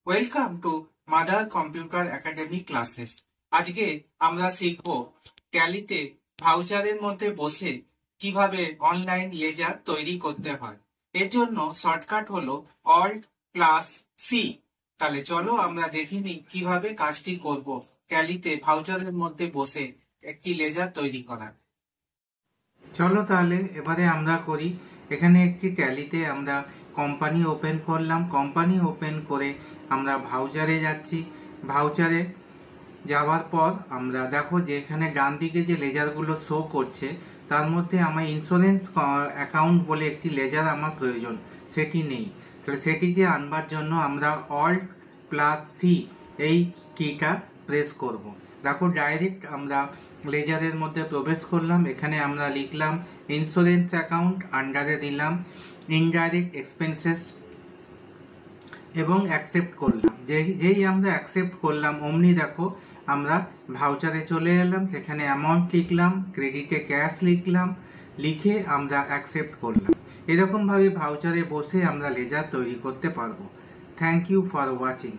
Welcome to mother computer academy classes. আজকে আমরা শিখব ট্যালিতে ভাউচারের মধ্যে বসে কিভাবে অনলাইন লেজার তৈরি করতে হয়। এর জন্য শর্টকাট হলো Alt+C। তাহলে চলো আমরা দেখে নিই কিভাবে কাজটি করব ট্যালিতে ভাউচারের মধ্যে বসে একটি লেজার তৈরি করার। চলো তাহলে এবারে আমরা করি। এখানে একটি ট্যালিতে আমরা কোম্পানি ওপেন করলাম। কোম্পানি ওপেন করে আমরা ভাউচারে যাচ্ছি। ভাউচারে যাওয়ার পর আমরা দেখো যে এখানে ডান দিকে যে লেজারগুলো শো করছে তার মধ্যে আমার ইন্স্যুরেন্স অ্যাকাউন্ট বলে একটি লেজার আমার প্রয়োজন, সেটি নেই। তাহলে সেটিকে আনবার জন্য আমরা Alt+C এই কিটা প্রেস করব। দেখো ডাইরেক্ট আমরা লেজারের মধ্যে প্রবেশ করলাম। এখানে আমরা লিখলাম ইন্স্যুরেন্স অ্যাকাউন্ট, আন্ডারে দিলাম ইনডাইরেক্ট এক্সপেন্সেস এবং অ্যাকসেপ্ট করলাম। যেই আমরা অ্যাকসেপ্ট করলাম অমনি দেখো আমরা ভাউচারে চলে এলাম। সেখানে অ্যামাউন্ট লিখলাম, ক্রেডিটে ক্যাশ লিখলাম, লিখে আমরা অ্যাকসেপ্ট করলাম। এরকমভাবে ভাউচারে বসে আমরা লেজার তৈরি করতে পারবো। Thank you for watching.